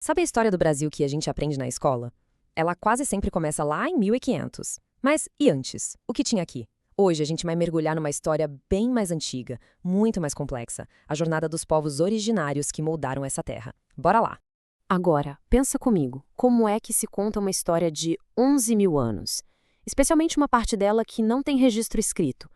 Sabe a história do Brasil que a gente aprende na escola? Ela quase sempre começa lá em 1500. Mas e antes? O que tinha aqui? Hoje a gente vai mergulhar numa história bem mais antiga, muito mais complexa, a jornada dos povos originários que moldaram essa terra. Bora lá! Agora, pensa comigo, como é que se conta uma história de 11 mil anos? Especialmente uma parte dela que não tem registro escrito.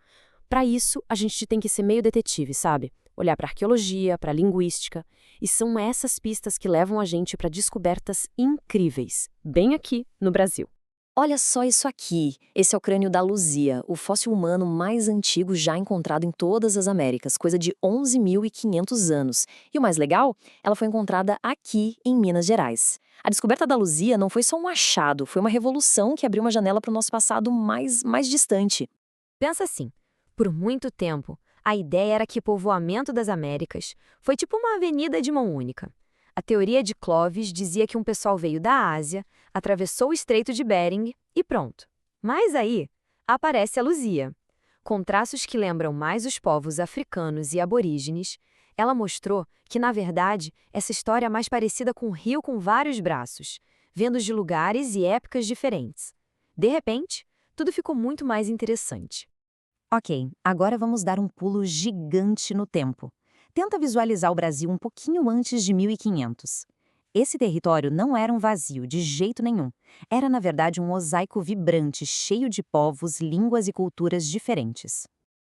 Para isso, a gente tem que ser meio detetive, sabe? Olhar para arqueologia, para linguística. E são essas pistas que levam a gente para descobertas incríveis, bem aqui no Brasil. Olha só isso aqui. Esse é o crânio da Luzia, o fóssil humano mais antigo já encontrado em todas as Américas, coisa de 11.500 anos. E o mais legal, ela foi encontrada aqui em Minas Gerais. A descoberta da Luzia não foi só um achado, foi uma revolução que abriu uma janela para o nosso passado mais distante. Pensa assim, por muito tempo, a ideia era que o povoamento das Américas foi tipo uma avenida de mão única. A teoria de Clovis dizia que um pessoal veio da Ásia, atravessou o Estreito de Bering e pronto. Mas aí aparece a Luzia. Com traços que lembram mais os povos africanos e aborígenes, ela mostrou que, na verdade, essa história é mais parecida com um rio com vários braços, vindos de lugares e épocas diferentes. De repente, tudo ficou muito mais interessante. Ok, agora vamos dar um pulo gigante no tempo. Tenta visualizar o Brasil um pouquinho antes de 1500. Esse território não era um vazio de jeito nenhum. Era, na verdade, um mosaico vibrante, cheio de povos, línguas e culturas diferentes.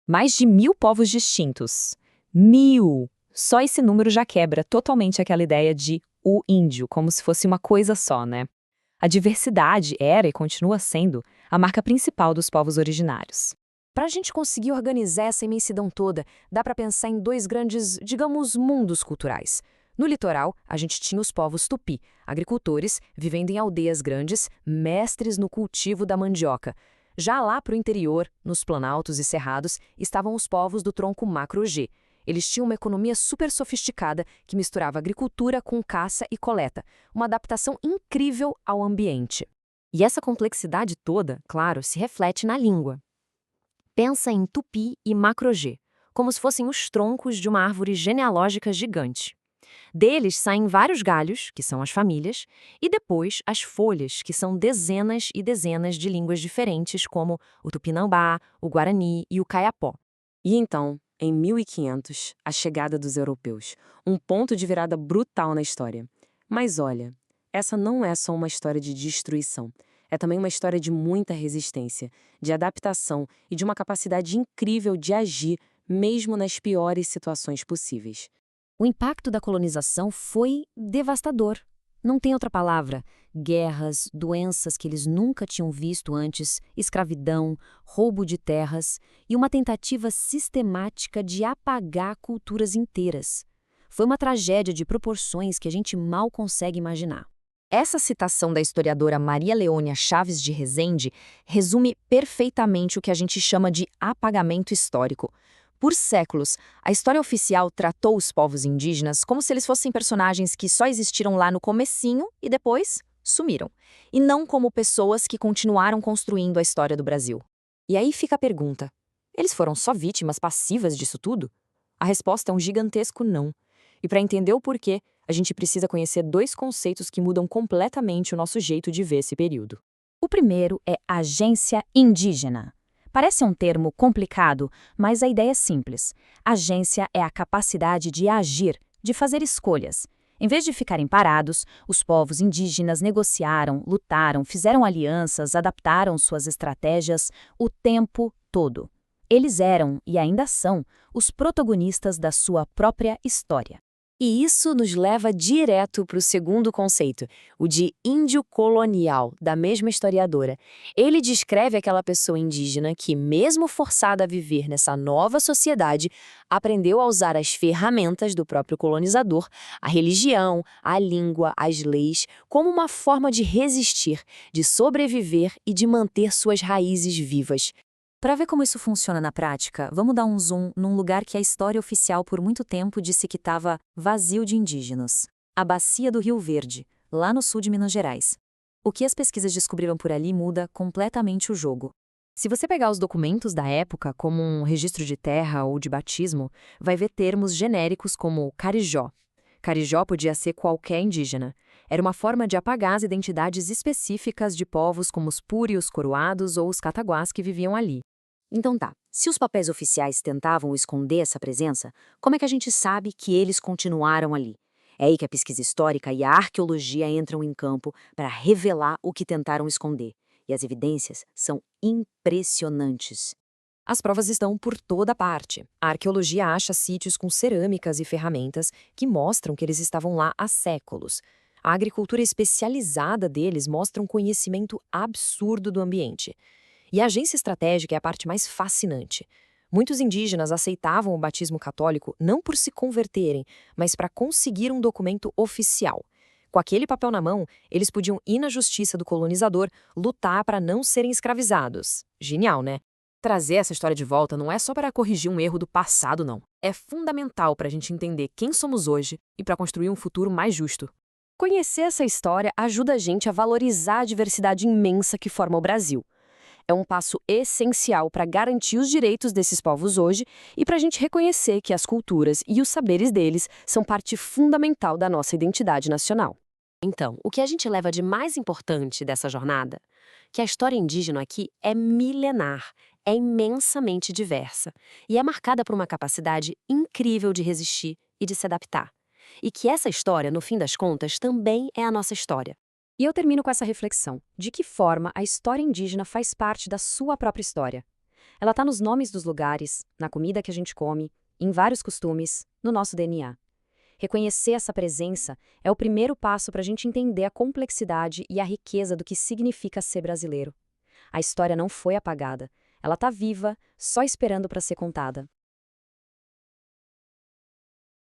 Mais de 1000 povos distintos. 1000! Só esse número já quebra totalmente aquela ideia de o índio, como se fosse uma coisa só, né? A diversidade era e continua sendo a marca principal dos povos originários. Para a gente conseguir organizar essa imensidão toda, dá para pensar em dois grandes, digamos, mundos culturais. No litoral, a gente tinha os povos tupi, agricultores vivendo em aldeias grandes, mestres no cultivo da mandioca. Já lá para o interior, nos planaltos e cerrados, estavam os povos do tronco macro-G. Eles tinham uma economia super sofisticada que misturava agricultura com caça e coleta, uma adaptação incrível ao ambiente. E essa complexidade toda, claro, se reflete na língua. Pensa em tupi e macro-G, como se fossem os troncos de uma árvore genealógica gigante. Deles saem vários galhos, que são as famílias, e depois as folhas, que são dezenas e dezenas de línguas diferentes, como o tupinambá, o guarani e o caiapó. E então, em 1500, a chegada dos europeus, um ponto de virada brutal na história. Mas olha, essa não é só uma história de destruição. É também uma história de muita resistência, de adaptação e de uma capacidade incrível de agir, mesmo nas piores situações possíveis. O impacto da colonização foi devastador. Não tem outra palavra. Guerras, doenças que eles nunca tinham visto antes, escravidão, roubo de terras e uma tentativa sistemática de apagar culturas inteiras. Foi uma tragédia de proporções que a gente mal consegue imaginar. Essa citação da historiadora Maria Leônia Chaves de Rezende resume perfeitamente o que a gente chama de apagamento histórico. Por séculos, a história oficial tratou os povos indígenas como se eles fossem personagens que só existiram lá no comecinho e depois sumiram, e não como pessoas que continuaram construindo a história do Brasil. E aí fica a pergunta: eles foram só vítimas passivas disso tudo? A resposta é um gigantesco não. E para entender o porquê, a gente precisa conhecer dois conceitos que mudam completamente o nosso jeito de ver esse período. O primeiro é agência indígena. Parece um termo complicado, mas a ideia é simples. Agência é a capacidade de agir, de fazer escolhas. Em vez de ficarem parados, os povos indígenas negociaram, lutaram, fizeram alianças, adaptaram suas estratégias o tempo todo. Eles eram, e ainda são, os protagonistas da sua própria história. E isso nos leva direto para o segundo conceito, o de índio colonial, da mesma historiadora. Ele descreve aquela pessoa indígena que, mesmo forçada a viver nessa nova sociedade, aprendeu a usar as ferramentas do próprio colonizador, a religião, a língua, as leis, como uma forma de resistir, de sobreviver e de manter suas raízes vivas. Para ver como isso funciona na prática, vamos dar um zoom num lugar que a história oficial por muito tempo disse que estava vazio de indígenas. A Bacia do Rio Verde, lá no sul de Minas Gerais. O que as pesquisas descobriram por ali muda completamente o jogo. Se você pegar os documentos da época, como um registro de terra ou de batismo, vai ver termos genéricos como carijó. Carijó podia ser qualquer indígena. Era uma forma de apagar as identidades específicas de povos como os Puri, os Coroados ou os Cataguás que viviam ali. Então tá, se os papéis oficiais tentavam esconder essa presença, como é que a gente sabe que eles continuaram ali? É aí que a pesquisa histórica e a arqueologia entram em campo para revelar o que tentaram esconder. E as evidências são impressionantes. As provas estão por toda parte. A arqueologia acha sítios com cerâmicas e ferramentas que mostram que eles estavam lá há séculos. A agricultura especializada deles mostra um conhecimento absurdo do ambiente. E a agência estratégica é a parte mais fascinante. Muitos indígenas aceitavam o batismo católico não por se converterem, mas para conseguir um documento oficial. Com aquele papel na mão, eles podiam ir na justiça do colonizador, lutar para não serem escravizados. Genial, né? Trazer essa história de volta não é só para corrigir um erro do passado, não. É fundamental para a gente entender quem somos hoje e para construir um futuro mais justo. Conhecer essa história ajuda a gente a valorizar a diversidade imensa que forma o Brasil. É um passo essencial para garantir os direitos desses povos hoje e para a gente reconhecer que as culturas e os saberes deles são parte fundamental da nossa identidade nacional. Então, o que a gente leva de mais importante dessa jornada? Que a história indígena aqui é milenar, é imensamente diversa e é marcada por uma capacidade incrível de resistir e de se adaptar. E que essa história, no fim das contas, também é a nossa história. E eu termino com essa reflexão. De que forma a história indígena faz parte da sua própria história? Ela está nos nomes dos lugares, na comida que a gente come, em vários costumes, no nosso DNA. Reconhecer essa presença é o primeiro passo para a gente entender a complexidade e a riqueza do que significa ser brasileiro. A história não foi apagada. Ela está viva, só esperando para ser contada.